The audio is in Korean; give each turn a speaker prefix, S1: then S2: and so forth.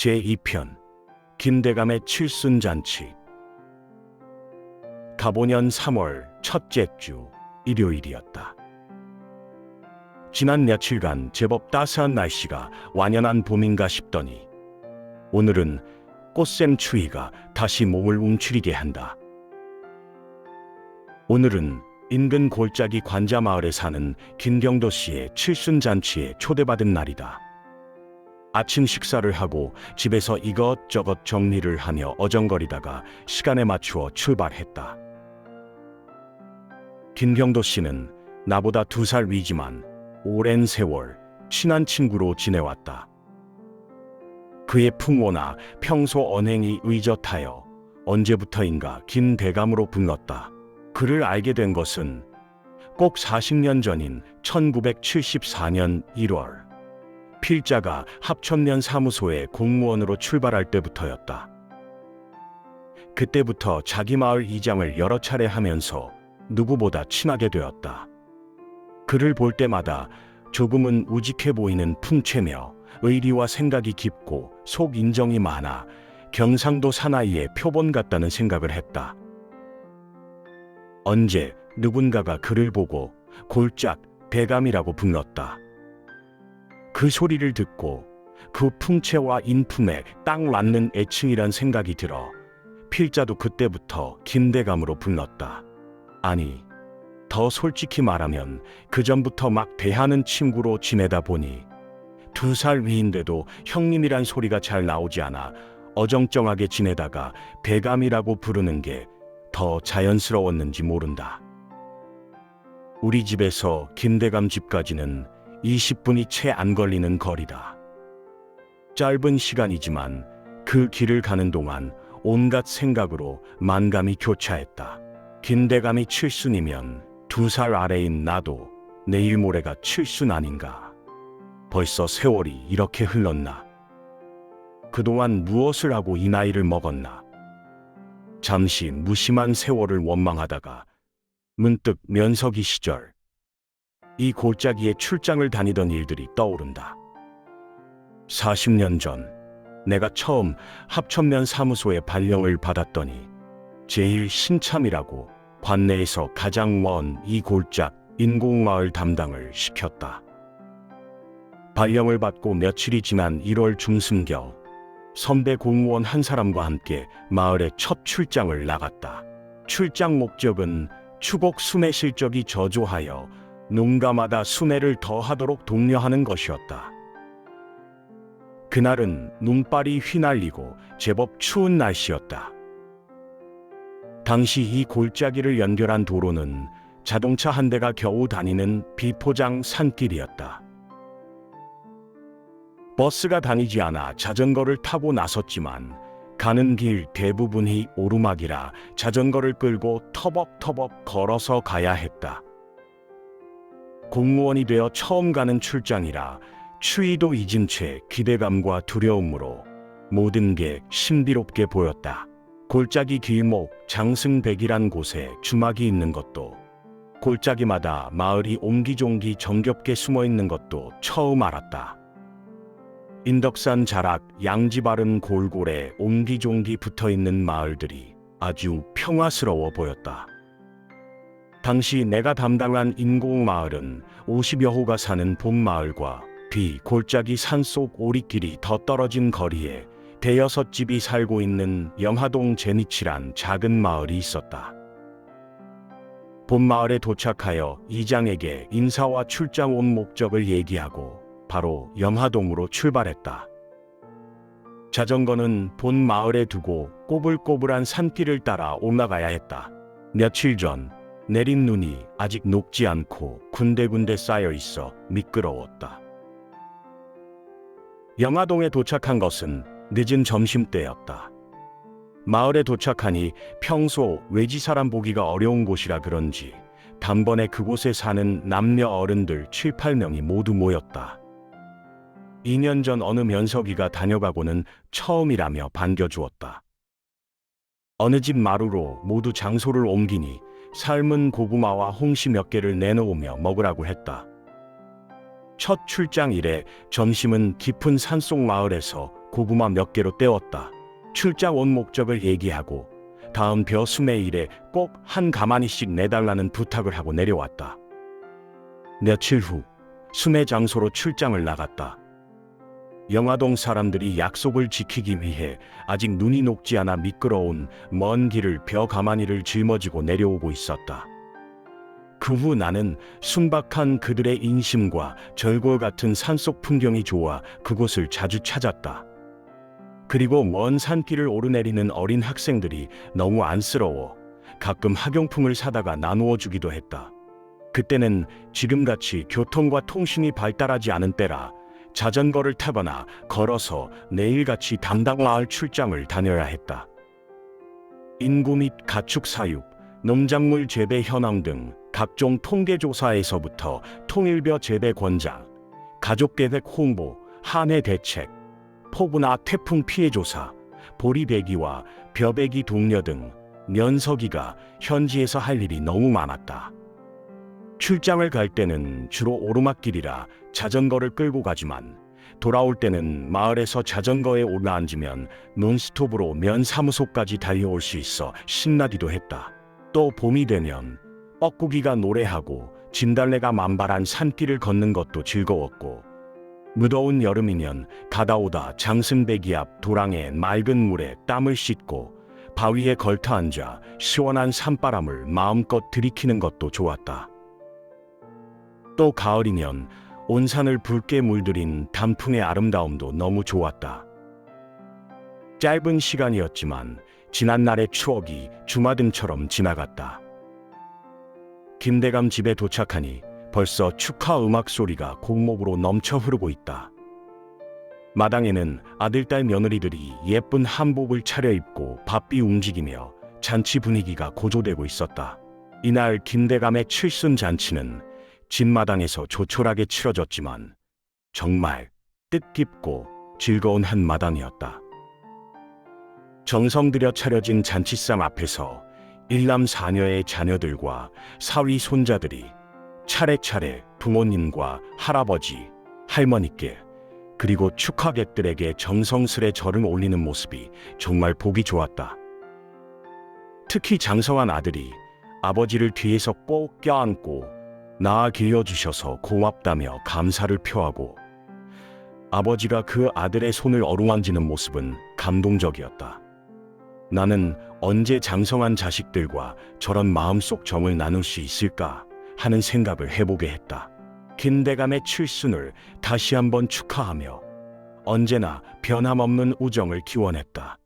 S1: 제2편 김대감의 칠순잔치. 갑오년 3월 첫째 주 일요일이었다. 지난 며칠간 제법 따스한 날씨가 완연한 봄인가 싶더니 오늘은 꽃샘 추위가 다시 몸을 움츠리게 한다. 오늘은 인근 골짜기 관자마을에 사는 김경도 씨의 칠순잔치에 초대받은 날이다. 아침 식사를 하고 집에서 이것저것 정리를 하며 어정거리다가 시간에 맞추어 출발했다. 김경도 씨는 나보다 2살 위지만 오랜 세월 친한 친구로 지내왔다. 그의 풍모나 평소 언행이 의젓하여 언제부터인가 김대감으로 불렀다. 그를 알게 된 것은 꼭 40년 전인 1974년 1월 필자가 합천면 사무소에 공무원으로 출발할 때부터였다. 그때부터 자기 마을 이장을 여러 차례 하면서 누구보다 친하게 되었다. 그를 볼 때마다 조금은 우직해 보이는 풍채며 의리와 생각이 깊고 속 인정이 많아 경상도 사나이의 표본 같다는 생각을 했다. 언제 누군가가 그를 보고 골짝 대감이라고 불렀다. 그 소리를 듣고 그 풍채와 인품에 딱 맞는 애칭이란 생각이 들어 필자도 그때부터 김대감으로 불렀다. 아니, 더 솔직히 말하면 그전부터 막 대하는 친구로 지내다 보니 2살 위인데도 형님이란 소리가 잘 나오지 않아 어정쩡하게 지내다가 대감이라고 부르는 게 더 자연스러웠는지 모른다. 우리 집에서 김대감 집까지는 20분이 채 안 걸리는 거리다. 짧은 시간이지만 그 길을 가는 동안 온갖 생각으로 만감이 교차했다. 김대감이 칠순이면 2살 아래인 나도 내일 모레가 칠순 아닌가. 벌써 세월이 이렇게 흘렀나. 그동안 무엇을 하고 이 나이를 먹었나. 잠시 무심한 세월을 원망하다가 문득 면석이 시절 이 골짜기에 출장을 다니던 일들이 떠오른다. 40년 전 내가 처음 합천면 사무소에 발령을 받았더니 제일 신참이라고 관내에서 가장 먼 이 골짝 인공마을 담당을 시켰다. 발령을 받고 며칠이 지난 1월 중순경 선배 공무원 한 사람과 함께 마을에 첫 출장을 나갔다. 출장 목적은 추곡 순회 실적이 저조하여 농가마다 순회를 더하도록 독려하는 것이었다. 그날은 눈발이 휘날리고 제법 추운 날씨였다. 당시 이 골짜기를 연결한 도로는 자동차 한 대가 겨우 다니는 비포장 산길이었다. 버스가 다니지 않아 자전거를 타고 나섰지만 가는 길 대부분이 오르막이라 자전거를 끌고 터벅터벅 걸어서 가야 했다. 공무원이 되어 처음 가는 출장이라 추위도 잊은 채 기대감과 두려움으로 모든 게 신비롭게 보였다. 골짜기 길목 장승백이란 곳에 주막이 있는 것도, 골짜기마다 마을이 옹기종기 정겹게 숨어 있는 것도 처음 알았다. 인덕산 자락 양지바른 골골에 옹기종기 붙어있는 마을들이 아주 평화스러워 보였다. 당시 내가 담당한 인공마을은 50여 호가 사는 봄마을과 뒤 골짜기 산속 오리길이 더 떨어진 거리에 대여섯 집이 살고 있는 영하동 제니치란 작은 마을이 있었다. 봄마을에 도착하여 이장에게 인사와 출장 온 목적을 얘기하고 바로 영하동으로 출발했다. 자전거는 본 마을에 두고 꼬불꼬불한 산길을 따라 올라가야 했다. 며칠 전 내린 눈이 아직 녹지 않고 군데군데 쌓여 있어 미끄러웠다. 영하동에 도착한 것은 늦은 점심때였다. 마을에 도착하니 평소 외지 사람 보기가 어려운 곳이라 그런지 단번에 그곳에 사는 남녀 어른들 7, 8명이 모두 모였다. 2년 전 어느 면석이가 다녀가고는 처음이라며 반겨주었다. 어느 집 마루로 모두 장소를 옮기니 삶은 고구마와 홍시 몇 개를 내놓으며 먹으라고 했다. 첫 출장 이래 점심은 깊은 산속 마을에서 고구마 몇 개로 때웠다. 출장 온 목적을 얘기하고 다음 벼숨의 일에 꼭 한 가마니씩 내달라는 부탁을 하고 내려왔다. 며칠 후 순회 장소로 출장을 나갔다. 영화동 사람들이 약속을 지키기 위해 아직 눈이 녹지 않아 미끄러운 먼 길을 벼 가마니를 짊어지고 내려오고 있었다. 그 후 나는 순박한 그들의 인심과 절골 같은 산속 풍경이 좋아 그곳을 자주 찾았다. 그리고 먼 산길을 오르내리는 어린 학생들이 너무 안쓰러워 가끔 학용품을 사다가 나누어 주기도 했다. 그때는 지금같이 교통과 통신이 발달하지 않은 때라 자전거를 타거나 걸어서 매일같이 담당마을 출장을 다녀야 했다. 인구 및 가축 사육, 농작물 재배 현황 등 각종 통계조사에서부터 통일벼 재배 권장, 가족계획 홍보, 한해 대책, 폭우나 태풍 피해 조사, 보리 배기와 벼 배기 동료 등 면서기가 현지에서 할 일이 너무 많았다. 출장을 갈 때는 주로 오르막길이라 자전거를 끌고 가지만 돌아올 때는 마을에서 자전거에 올라앉으면 논스톱으로 면 사무소까지 달려올 수 있어 신나기도 했다. 또 봄이 되면 뻐꾸기가 노래하고 진달래가 만발한 산길을 걷는 것도 즐거웠고 무더운 여름이면 가다 오다 장승배기 앞 도랑의 맑은 물에 땀을 씻고 바위에 걸터 앉아 시원한 산바람을 마음껏 들이키는 것도 좋았다. 또 가을이면 온 산을 붉게 물들인 단풍의 아름다움도 너무 좋았다. 짧은 시간이었지만 지난날의 추억이 주마등처럼 지나갔다. 김대감 집에 도착하니 벌써 축하 음악 소리가 곡목으로 넘쳐 흐르고 있다. 마당에는 아들딸 며느리들이 예쁜 한복을 차려입고 바삐 움직이며 잔치 분위기가 고조되고 있었다. 이날 김대감의 칠순 잔치는 집마당에서 조촐하게 치러졌지만 정말 뜻깊고 즐거운 한 마당이었다. 정성 들여 차려진 잔치상 앞에서 일남 사녀의 자녀들과 사위 손자들이 차례차례 부모님과 할아버지, 할머니께 그리고 축하객들에게 정성스레 절을 올리는 모습이 정말 보기 좋았다. 특히 장성한 아들이 아버지를 뒤에서 꼭 껴안고 나아 길러주셔서 고맙다며 감사를 표하고 아버지가 그 아들의 손을 어루만지는 모습은 감동적이었다. 나는 언제 장성한 자식들과 저런 마음속 정을 나눌 수 있을까 하는 생각을 해보게 했다. 김대감의 칠순을 다시 한번 축하하며 언제나 변함없는 우정을 기원했다.